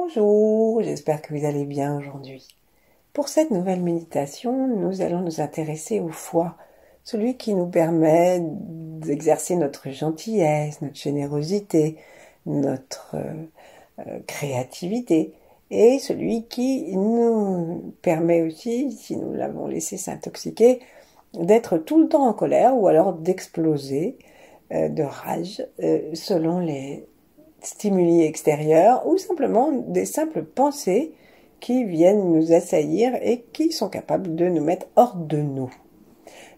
Bonjour, j'espère que vous allez bien aujourd'hui. Pour cette nouvelle méditation, nous allons nous intéresser au foie, celui qui nous permet d'exercer notre gentillesse, notre générosité, notre créativité, et celui qui nous permet aussi, si nous l'avons laissé s'intoxiquer, d'être tout le temps en colère ou alors d'exploser de rage selon les stimuli extérieurs ou simplement des simples pensées qui viennent nous assaillir et qui sont capables de nous mettre hors de nous.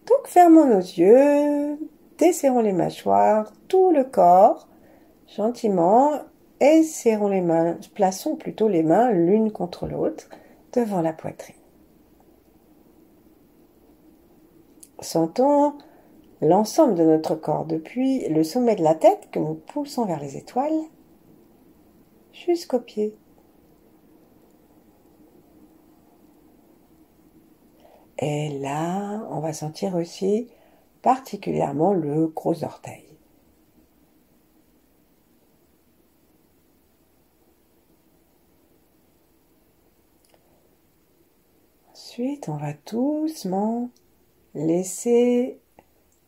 Donc fermons nos yeux, desserrons les mâchoires, tout le corps, gentiment, et serrons les mains, plaçons plutôt les mains l'une contre l'autre devant la poitrine. Sentons l'ensemble de notre corps, depuis le sommet de la tête que nous poussons vers les étoiles, jusqu'aux pieds. Et là, on va sentir aussi particulièrement le gros orteil. Ensuite, on va doucement laisser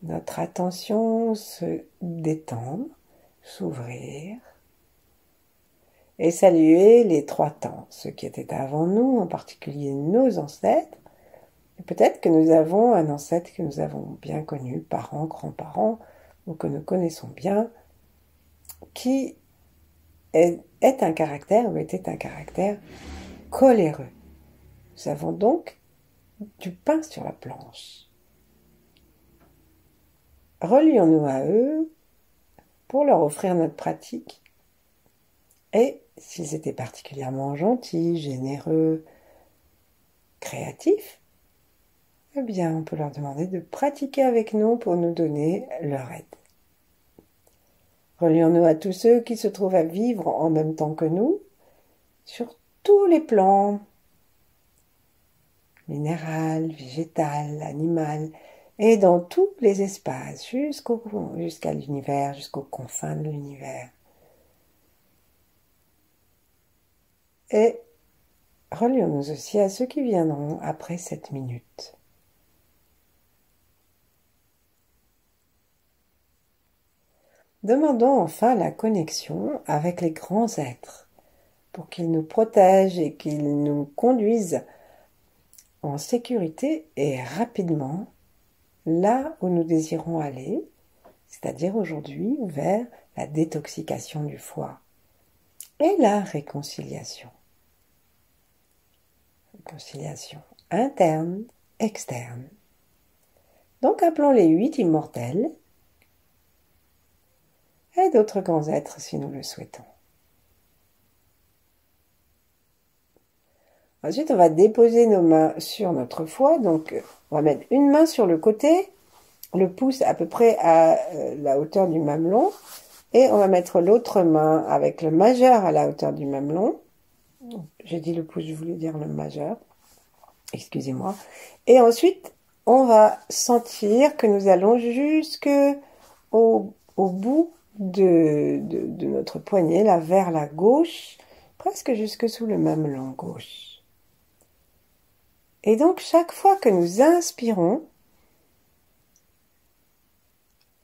notre attention se détendre, s'ouvrir et saluer les trois temps, ceux qui étaient avant nous, en particulier nos ancêtres. Et peut-être que nous avons un ancêtre que nous avons bien connu, parents, grands-parents, ou que nous connaissons bien, qui est un caractère ou était un caractère coléreux. Nous avons donc du pain sur la planche. Relions-nous à eux pour leur offrir notre pratique. Et s'ils étaient particulièrement gentils, généreux, créatifs, eh bien, on peut leur demander de pratiquer avec nous pour nous donner leur aide. Relions-nous à tous ceux qui se trouvent à vivre en même temps que nous, sur tous les plans, minéral, végétal, animal, et dans tous les espaces, jusqu'à l'univers, jusqu'aux confins de l'univers. Et relions-nous aussi à ceux qui viendront après cette minute. Demandons enfin la connexion avec les grands êtres pour qu'ils nous protègent et qu'ils nous conduisent en sécurité et rapidement là où nous désirons aller, c'est-à-dire aujourd'hui vers la détoxication du foie et la réconciliation. Réconciliation interne, externe. Donc appelons les 8 immortels et d'autres grands êtres si nous le souhaitons. Ensuite, on va déposer nos mains sur notre foie. Donc, on va mettre une main sur le côté, le pouce à peu près à la hauteur du mamelon. Et on va mettre l'autre main avec le majeur à la hauteur du mamelon. J'ai dit le pouce, je voulais dire le majeur. Excusez-moi. Et ensuite, on va sentir que nous allons jusqu'au bout de notre poignet, là, vers la gauche, presque jusque sous le mamelon gauche. Et donc, chaque fois que nous inspirons,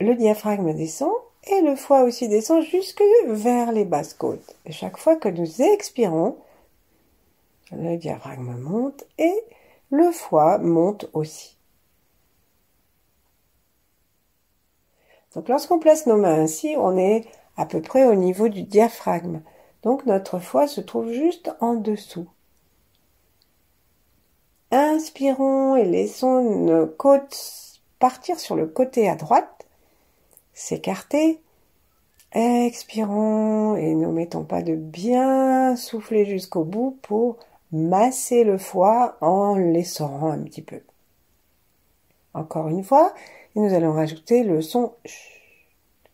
le diaphragme descend et le foie aussi descend jusque vers les basses côtes. Et chaque fois que nous expirons, le diaphragme monte et le foie monte aussi. Donc, lorsqu'on place nos mains ainsi, on est à peu près au niveau du diaphragme. Donc, notre foie se trouve juste en dessous. Inspirons et laissons nos côtes partir sur le côté à droite, s'écarter. Expirons et ne mettons pas de bien souffler jusqu'au bout pour masser le foie en l'essorant un petit peu. Encore une fois, et nous allons rajouter le son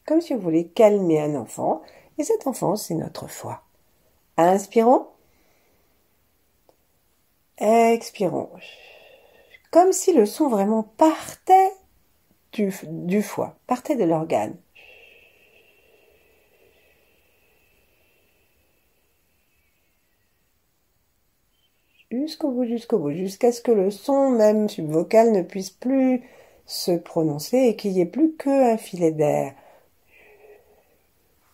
comme si vous voulez calmer un enfant. Et cet enfant, c'est notre foie. Inspirons. Expirons. Comme si le son vraiment partait du foie, partait de l'organe. jusqu'au bout, jusqu'à ce que le son même subvocal ne puisse plus se prononcer et qu'il n'y ait plus qu'un filet d'air.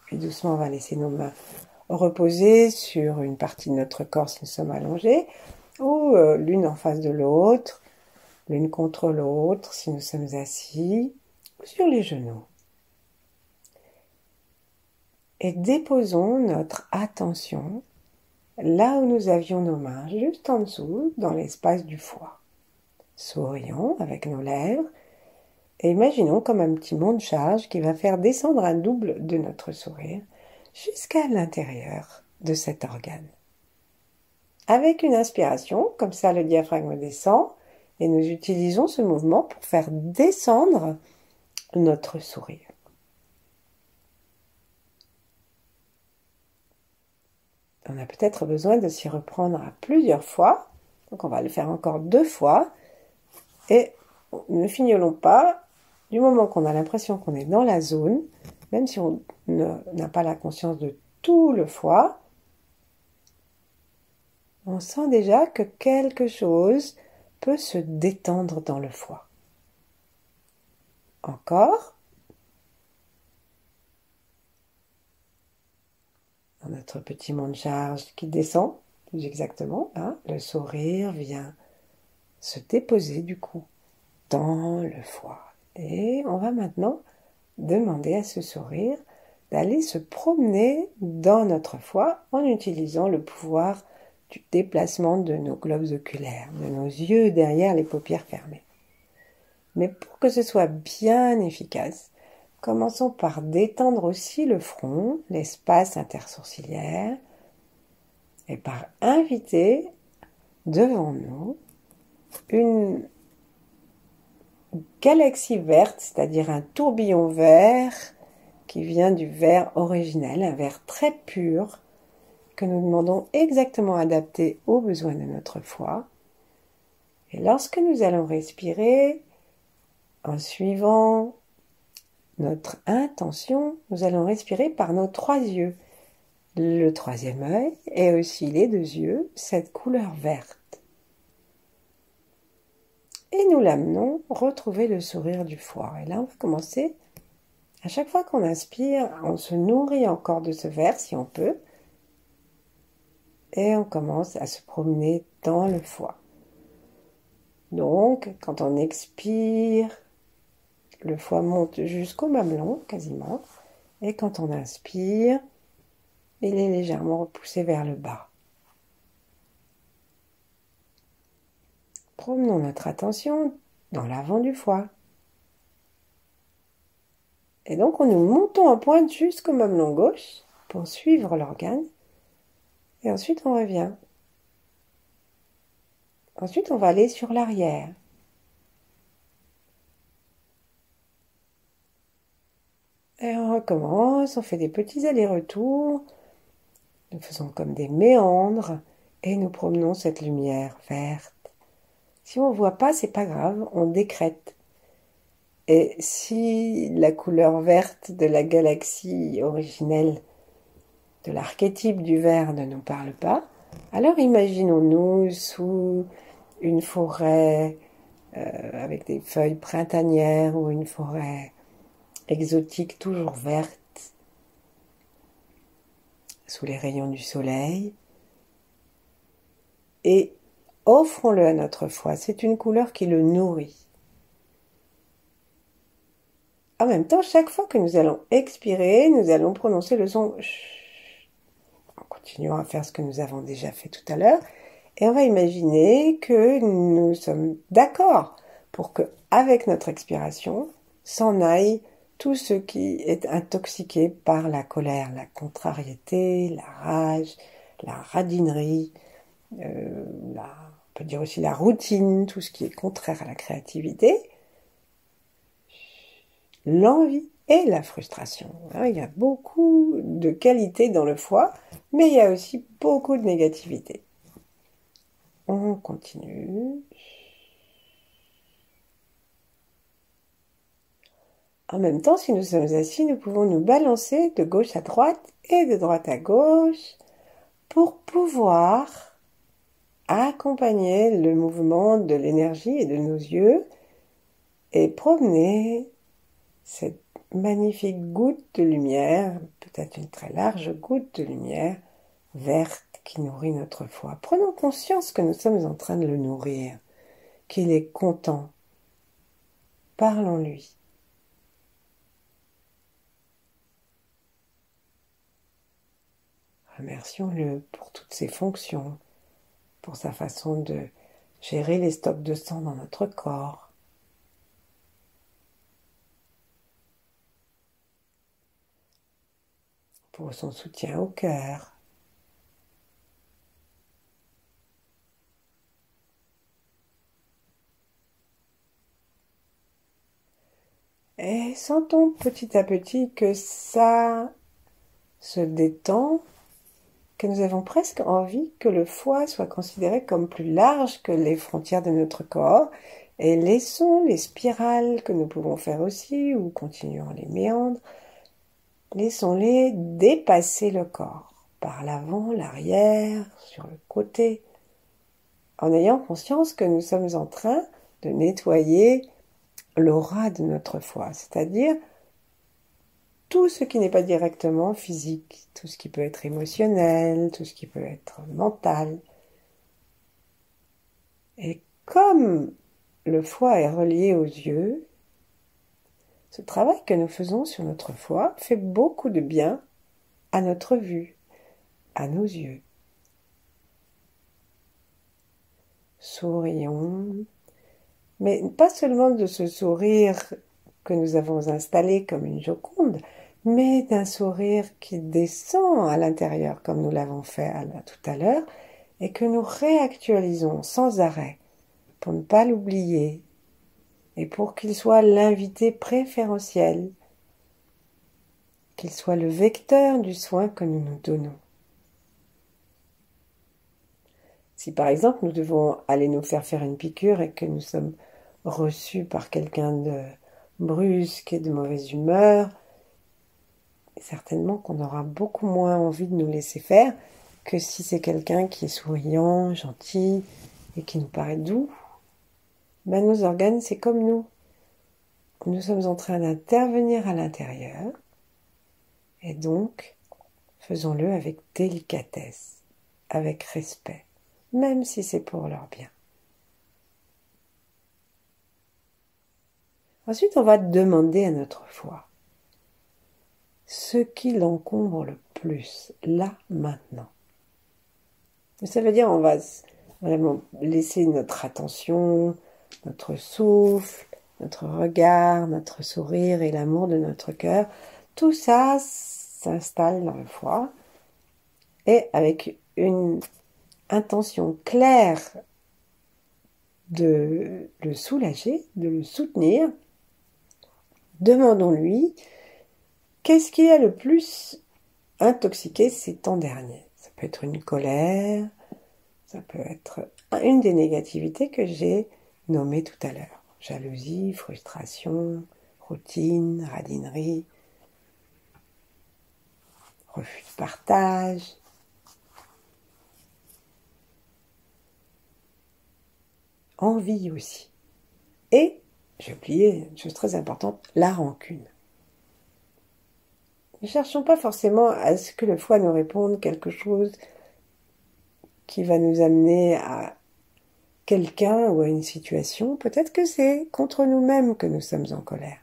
Puis doucement, on va laisser nos mains reposer sur une partie de notre corps si nous sommes allongés, ou l'une en face de l'autre, l'une contre l'autre si nous sommes assis, ou sur les genoux. Et déposons notre attention là où nous avions nos mains, juste en dessous, dans l'espace du foie. Sourions avec nos lèvres et imaginons comme un petit mont de charge qui va faire descendre un double de notre sourire jusqu'à l'intérieur de cet organe. Avec une inspiration, comme ça le diaphragme descend, et nous utilisons ce mouvement pour faire descendre notre sourire. On a peut-être besoin de s'y reprendre à plusieurs fois, donc on va le faire encore 2 fois, et ne fignolons pas, du moment qu'on a l'impression qu'on est dans la zone, même si on n'a pas la conscience de tout le foie, on sent déjà que quelque chose peut se détendre dans le foie. Encore. Dans notre petit mont de charge qui descend, plus exactement, hein, le sourire vient se déposer du coup dans le foie. Et on va maintenant demander à ce sourire d'aller se promener dans notre foie en utilisant le pouvoir du déplacement de nos globes oculaires, de nos yeux derrière les paupières fermées. Mais pour que ce soit bien efficace, commençons par détendre aussi le front, l'espace intersourcilière, et par inviter devant nous une galaxie verte, c'est-à-dire un tourbillon vert qui vient du vert originel, un vert très pur que nous demandons exactement adapté aux besoins de notre foie. Et lorsque nous allons respirer, en suivant notre intention, nous allons respirer par nos 3 yeux. Le 3e œil et aussi les 2 yeux, cette couleur verte. Et nous l'amenons retrouver le sourire du foie. Et là, on va commencer. À chaque fois qu'on inspire, on se nourrit encore de ce vert, si on peut. Et on commence à se promener dans le foie. Donc, quand on expire, le foie monte jusqu'au mamelon, quasiment. Et quand on inspire, il est légèrement repoussé vers le bas. Promenons notre attention dans l'avant du foie. Et donc, nous montons en pointe jusqu'au mamelon gauche pour suivre l'organe. Et ensuite, on revient. Ensuite, on va aller sur l'arrière. Et on recommence, on fait des petits allers-retours. Nous faisons comme des méandres et nous promenons cette lumière verte. Si on ne voit pas, c'est pas grave, on décrète. Et si la couleur verte de la galaxie originelle, de l'archétype du vert ne nous parle pas, alors imaginons-nous sous une forêt avec des feuilles printanières ou une forêt exotique toujours verte, sous les rayons du soleil, et offrons-le à notre foie. C'est une couleur qui le nourrit. En même temps, chaque fois que nous allons expirer, nous allons prononcer le son ch, en continuant à faire ce que nous avons déjà fait tout à l'heure. Et on va imaginer que nous sommes d'accord pour que, avec notre expiration, s'en aille tout ce qui est intoxiqué par la colère, la contrariété, la rage, la radinerie, on peut dire aussi la routine, tout ce qui est contraire à la créativité, l'envie et la frustration. Il y a beaucoup de qualités dans le foie, mais il y a aussi beaucoup de négativité. On continue. En même temps, si nous sommes assis, nous pouvons nous balancer de gauche à droite et de droite à gauche pour pouvoir accompagner le mouvement de l'énergie et de nos yeux et promener cette magnifique goutte de lumière, peut-être une très large goutte de lumière verte qui nourrit notre foi. Prenons conscience que nous sommes en train de le nourrir, qu'il est content. Parlons-lui. Remercions-le pour toutes ses fonctions, pour sa façon de gérer les stocks de sang dans notre corps. Pour son soutien au cœur. Et sentons petit à petit que ça se détend, que nous avons presque envie que le foie soit considéré comme plus large que les frontières de notre corps, et laissons les spirales que nous pouvons faire aussi, ou continuons les méandres, laissons-les dépasser le corps, par l'avant, l'arrière, sur le côté, en ayant conscience que nous sommes en train de nettoyer l'aura de notre foie, c'est-à-dire tout ce qui n'est pas directement physique, tout ce qui peut être émotionnel, tout ce qui peut être mental. Et comme le foie est relié aux yeux, ce travail que nous faisons sur notre foie fait beaucoup de bien à notre vue, à nos yeux. Sourions, mais pas seulement de ce sourire que nous avons installé comme une Joconde, mais d'un sourire qui descend à l'intérieur, comme nous l'avons fait tout à l'heure, et que nous réactualisons sans arrêt, pour ne pas l'oublier, et pour qu'il soit l'invité préférentiel, qu'il soit le vecteur du soin que nous nous donnons. Si par exemple nous devons aller nous faire une piqûre et que nous sommes reçus par quelqu'un de brusque et de mauvaise humeur, certainement qu'on aura beaucoup moins envie de nous laisser faire que si c'est quelqu'un qui est souriant, gentil et qui nous paraît doux. Ben, nos organes, c'est comme nous. Nous sommes en train d'intervenir à l'intérieur et donc faisons-le avec délicatesse, avec respect, même si c'est pour leur bien. Ensuite, on va demander à notre foie ce qui l'encombre le plus, là, maintenant. Ça veut dire on va vraiment laisser notre attention, notre souffle, notre regard, notre sourire et l'amour de notre cœur. Tout ça s'installe dans le foie et avec une intention claire de le soulager, de le soutenir, demandons-lui qu'est-ce qui a le plus intoxiqué ces temps derniers. Ça peut être une colère, ça peut être une des négativités que j'ai nommées tout à l'heure. Jalousie, frustration, routine, radinerie, refus de partage. Envie aussi. Et, j'ai oublié une chose très importante, la rancune. Ne cherchons pas forcément à ce que le foie nous réponde quelque chose qui va nous amener à quelqu'un ou à une situation. Peut-être que c'est contre nous-mêmes que nous sommes en colère.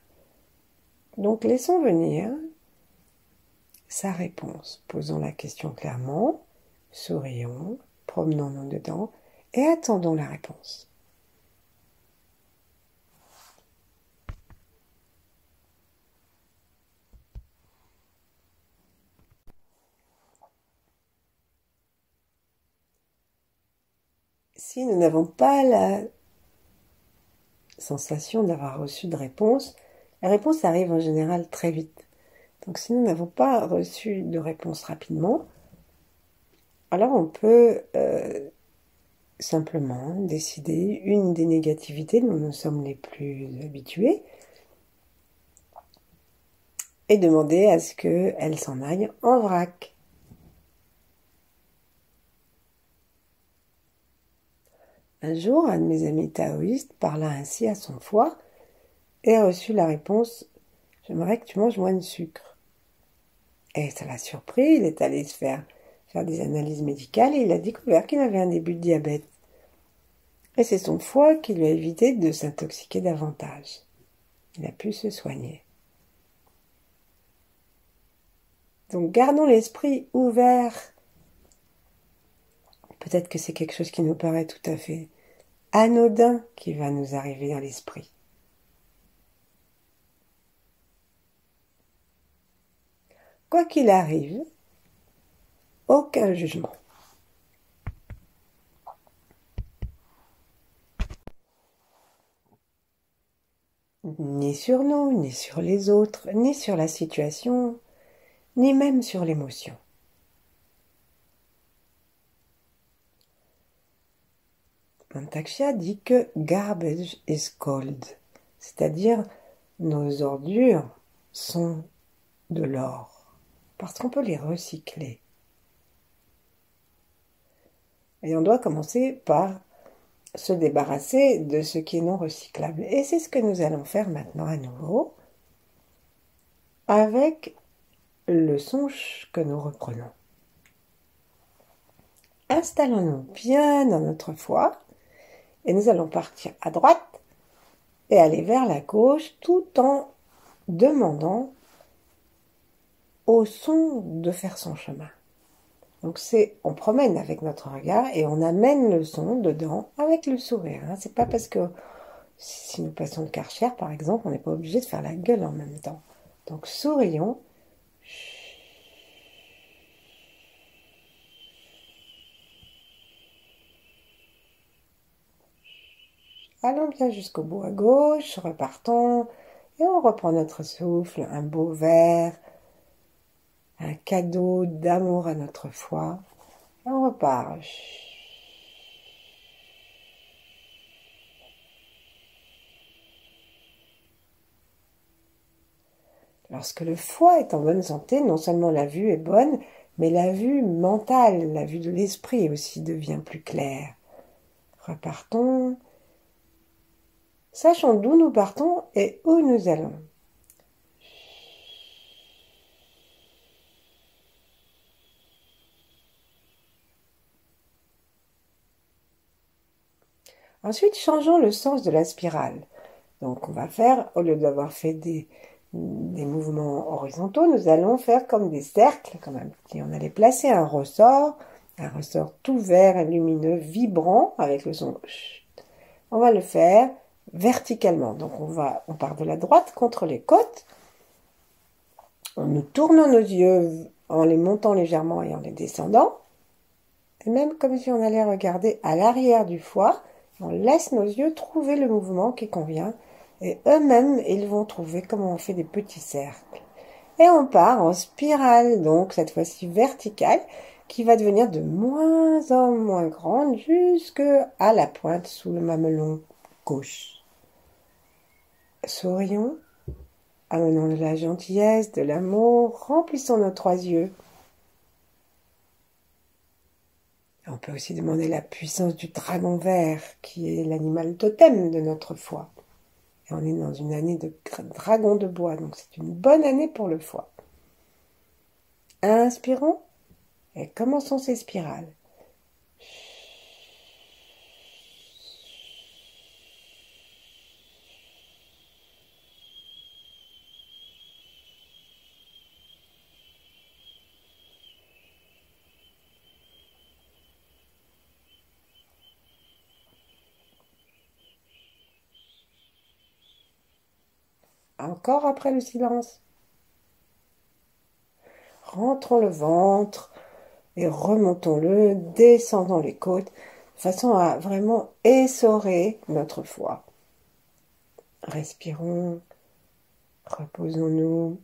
Donc laissons venir sa réponse. Posons la question clairement, sourions, promenons-nous dedans et attendons la réponse. Si nous n'avons pas la sensation d'avoir reçu de réponse, la réponse arrive en général très vite. Donc si nous n'avons pas reçu de réponse rapidement, alors on peut simplement décider une des négativités dont nous sommes les plus habitués et demander à ce qu'elle s'en aille en vrac. Un jour, un de mes amis taoïstes parla ainsi à son foie et reçut la réponse: j'aimerais que tu manges moins de sucre. Et ça l'a surpris, il est allé se faire des analyses médicales et il a découvert qu'il avait un début de diabète. Et c'est son foie qui lui a évité de s'intoxiquer davantage. Il a pu se soigner. Donc gardons l'esprit ouvert. Peut-être que c'est quelque chose qui nous paraît tout à fait anodin qui va nous arriver à l'esprit. Quoi qu'il arrive, aucun jugement. Ni sur nous, ni sur les autres, ni sur la situation, ni même sur l'émotion. Mantakshya dit que garbage is gold, c'est-à-dire nos ordures sont de l'or, parce qu'on peut les recycler. Et on doit commencer par se débarrasser de ce qui est non recyclable. Et c'est ce que nous allons faire maintenant à nouveau avec le songe que nous reprenons. Installons-nous bien dans notre foi et nous allons partir à droite et aller vers la gauche tout en demandant au son de faire son chemin. Donc on promène avec notre regard et on amène le son dedans avec le sourire. C'est pas parce que si nous passons le Karcher par exemple, on n'est pas obligé de faire la gueule en même temps. Donc sourions. Allons bien jusqu'au bout à gauche, repartons et on reprend notre souffle, un beau verre, un cadeau d'amour à notre foi. Et on repart. Lorsque le foie est en bonne santé, non seulement la vue est bonne, mais la vue mentale, la vue de l'esprit aussi devient plus claire. Repartons. Sachons d'où nous partons et où nous allons. Ensuite, changeons le sens de la spirale. Donc on va faire, au lieu d'avoir fait des mouvements horizontaux, nous allons faire comme des cercles, comme si on allait placer un ressort tout vert et lumineux, vibrant, avec le son. On va le faire verticalement. Donc on part de la droite contre les côtes. Nous tournons nos yeux en les montant légèrement et en les descendant. Et même comme si on allait regarder à l'arrière du foie, on laisse nos yeux trouver le mouvement qui convient. Et eux-mêmes, ils vont trouver comment on fait des petits cercles. Et on part en spirale, donc cette fois-ci verticale, qui va devenir de moins en moins grande jusqu'à la pointe sous le mamelon gauche. Sourions, amenons de la gentillesse, de l'amour, remplissons nos trois yeux. On peut aussi demander la puissance du dragon vert, qui est l'animal totem de notre foi. Et on est dans une année de dragon de bois, donc c'est une bonne année pour le foie. Inspirons et commençons ces spirales. Encore après le silence. Rentrons le ventre et remontons-le, descendons les côtes, de façon à vraiment essorer notre foie. Respirons, reposons-nous.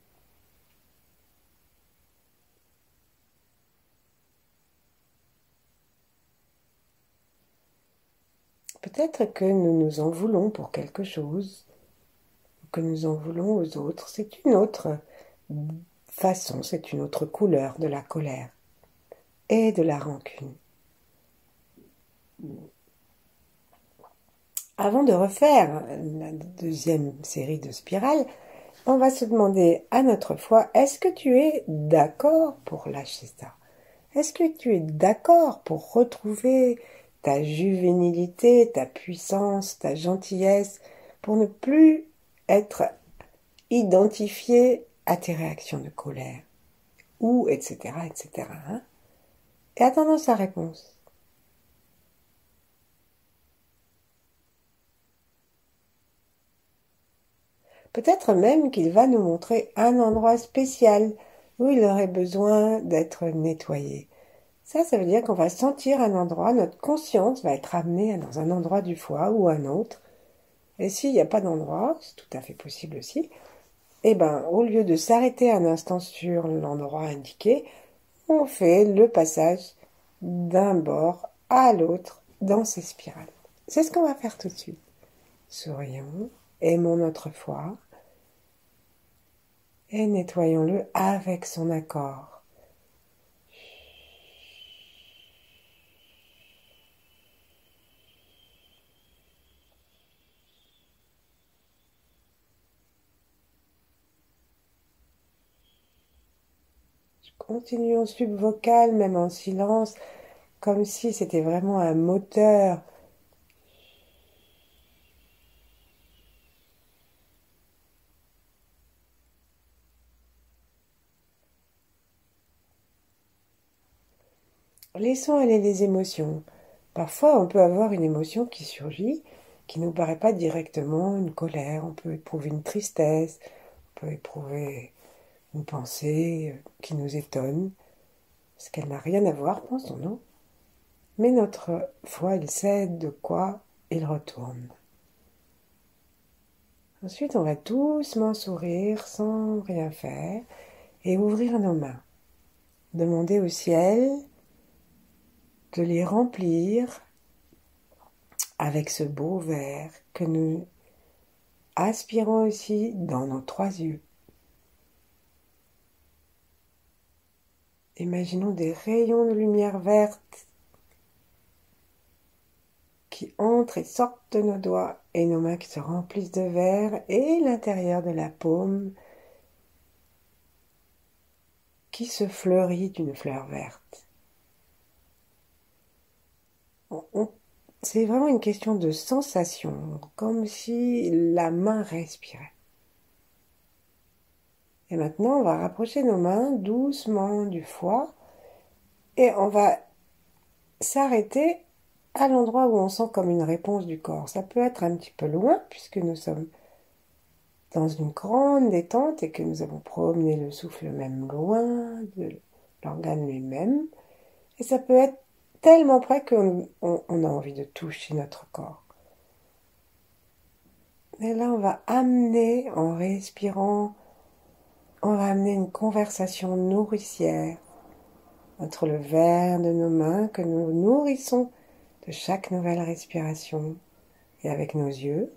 Peut-être que nous nous en voulons pour quelque chose, que nous en voulons aux autres. C'est une autre façon, c'est une autre couleur de la colère et de la rancune. Avant de refaire la deuxième série de spirales, on va se demander à notre foi, est-ce que tu es d'accord pour lâcher ça? Est-ce que tu es d'accord pour retrouver ta juvénilité, ta puissance, ta gentillesse, pour ne plus être identifié à tes réactions de colère, ou etc., etc. Hein? Et attendons sa réponse. Peut-être même qu'il va nous montrer un endroit spécial où il aurait besoin d'être nettoyé. Ça veut dire qu'on va sentir un endroit, notre conscience va être amenée dans un endroit du foie ou un autre. Et s'il n'y a pas d'endroit, c'est tout à fait possible aussi, eh ben, au lieu de s'arrêter un instant sur l'endroit indiqué, on fait le passage d'un bord à l'autre dans ces spirales. C'est ce qu'on va faire tout de suite. Sourions, aimons notre foie et nettoyons-le avec son accord. Continuons subvocal, même en silence, comme si c'était vraiment un moteur. Laissons aller les émotions. Parfois, on peut avoir une émotion qui surgit, qui ne nous paraît pas directement une colère. On peut éprouver une tristesse, on peut éprouver une pensée qui nous étonne, parce qu'elle n'a rien à voir, pensons-nous. Mais notre foi, il sait de quoi il retourne. Ensuite, on va doucement sourire sans rien faire et ouvrir nos mains. Demander au ciel de les remplir avec ce beau verre que nous aspirons aussi dans nos 3 yeux. Imaginons des rayons de lumière verte qui entrent et sortent de nos doigts et nos mains qui se remplissent de verre et l'intérieur de la paume qui se fleurit d'une fleur verte. C'est vraiment une question de sensation, comme si la main respirait. Et maintenant, on va rapprocher nos mains doucement du foie et on va s'arrêter à l'endroit où on sent comme une réponse du corps. Ça peut être un petit peu loin puisque nous sommes dans une grande détente et que nous avons promené le souffle même loin de l'organe lui-même. Et ça peut être tellement près qu'on a envie de toucher notre corps. Et là, on va amener, en respirant, on va amener une conversation nourricière entre le verre de nos mains que nous nourrissons de chaque nouvelle respiration et avec nos yeux.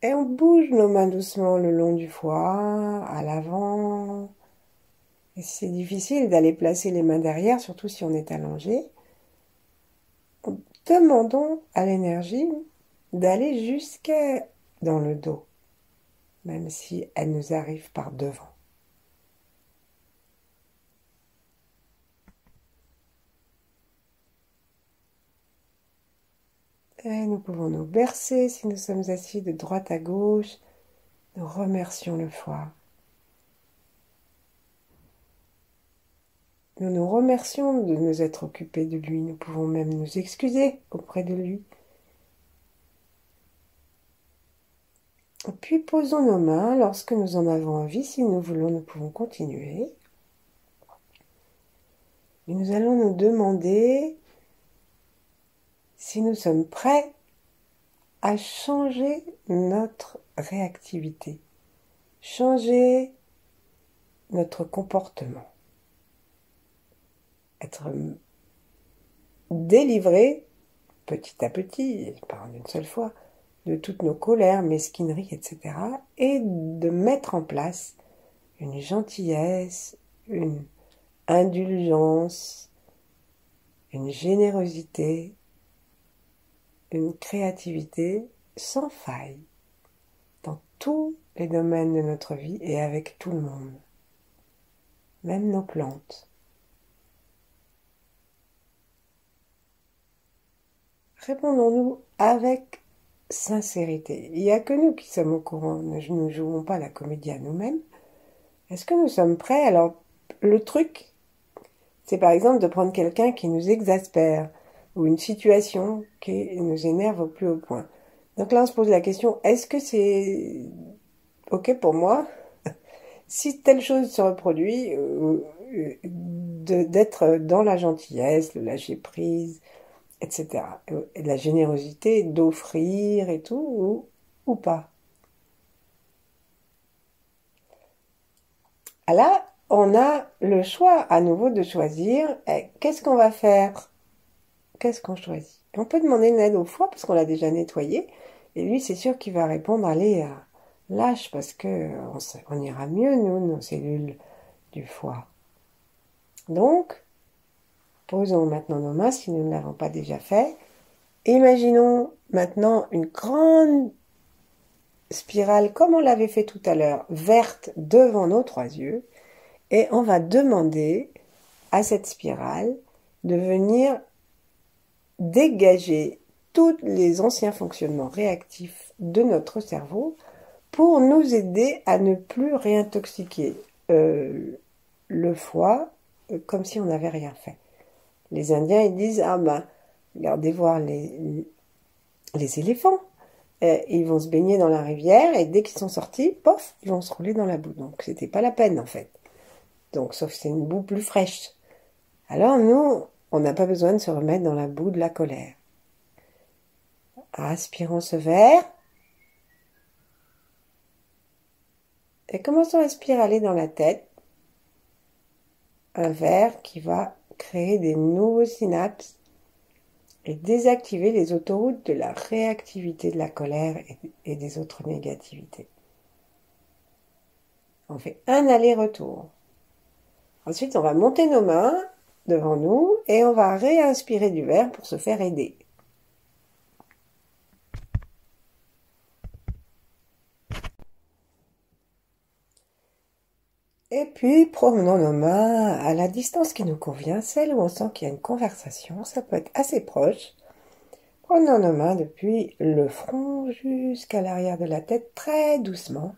Et on bouge nos mains doucement le long du foie, à l'avant. Et si c'est difficile d'aller placer les mains derrière, surtout si on est allongé, demandons à l'énergie d'aller jusqu'à dans le dos, même si elle nous arrive par devant. Et nous pouvons nous bercer si nous sommes assis de droite à gauche. Nous remercions le foie. Nous nous remercions de nous être occupés de lui. Nous pouvons même nous excuser auprès de lui. Puis posons nos mains lorsque nous en avons envie. Si nous voulons, nous pouvons continuer. Et nous allons nous demander si nous sommes prêts à changer notre réactivité, changer notre comportement, être délivré petit à petit, pas en une seule fois, de toutes nos colères, mesquineries, etc. et de mettre en place une gentillesse, une indulgence une générosité, une créativité sans faille dans tous les domaines de notre vie et avec tout le monde, même nos plantes. Répondons-nous avec sincérité. Il n'y a que nous qui sommes au courant, nous ne jouons pas la comédie à nous-mêmes. Est-ce que nous sommes prêts? Alors, le truc, c'est par exemple de prendre quelqu'un qui nous exaspère ou une situation qui nous énerve au plus haut point. Donc là, on se pose la question, est-ce que c'est OK pour moi si telle chose se reproduit, d'être dans la gentillesse, le lâcher prise, etc. Et de la générosité, d'offrir et tout, ou pas. Ah là, on a le choix à nouveau de choisir qu'est-ce qu'on va faire, qu'est-ce qu'on choisit. Et on peut demander une aide au foie parce qu'on l'a déjà nettoyé. Et lui, c'est sûr qu'il va répondre, allez, lâche parce que on ira mieux, nous, nos cellules du foie. Donc, posons maintenant nos mains si nous ne l'avons pas déjà fait. Imaginons maintenant une grande spirale comme on l'avait fait tout à l'heure, verte devant nos 3 yeux. Et on va demander à cette spirale de venir dégager tous les anciens fonctionnements réactifs de notre cerveau pour nous aider à ne plus réintoxiquer le foie comme si on n'avait rien fait. Les Indiens, ils disent, ah ben, regardez voir les éléphants. Ils vont se baigner dans la rivière et dès qu'ils sont sortis, pof, ils vont se rouler dans la boue. Donc c'était pas la peine en fait. Donc sauf que c'est une boue plus fraîche. Alors nous, on n'a pas besoin de se remettre dans la boue de la colère. Aspirons ce verre. Et commençons à spiraler dans la tête. Un verre qui va créer des nouveaux synapses et désactiver les autoroutes de la réactivité de la colère et des autres négativités. On fait un aller-retour. Ensuite, on va monter nos mains devant nous et on va réinspirer du verre pour se faire aider. Et puis, promenons nos mains à la distance qui nous convient, celle où on sent qu'il y a une conversation, ça peut être assez proche. Prenons nos mains depuis le front jusqu'à l'arrière de la tête, très doucement,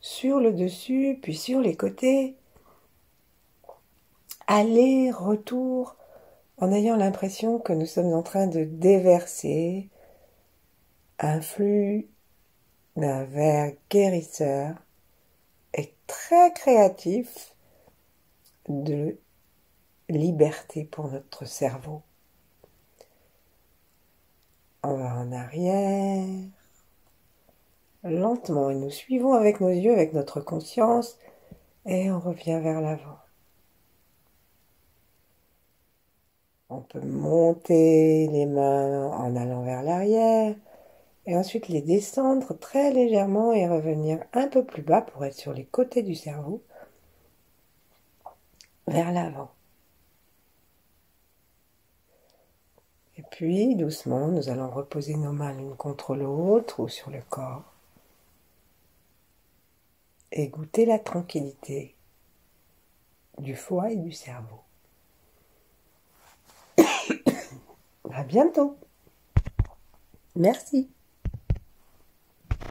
sur le dessus, puis sur les côtés. Aller, retour, en ayant l'impression que nous sommes en train de déverser un flux d'un verre guérisseur et très créatif de liberté pour notre cerveau. On va en arrière, lentement, et nous suivons avec nos yeux, avec notre conscience, et on revient vers l'avant. On peut monter les mains en allant vers l'arrière, et ensuite les descendre très légèrement et revenir un peu plus bas pour être sur les côtés du cerveau, vers l'avant. Et puis, doucement, nous allons reposer nos mains l'une contre l'autre ou sur le corps et goûter la tranquillité du foie et du cerveau. À bientôt. Merci.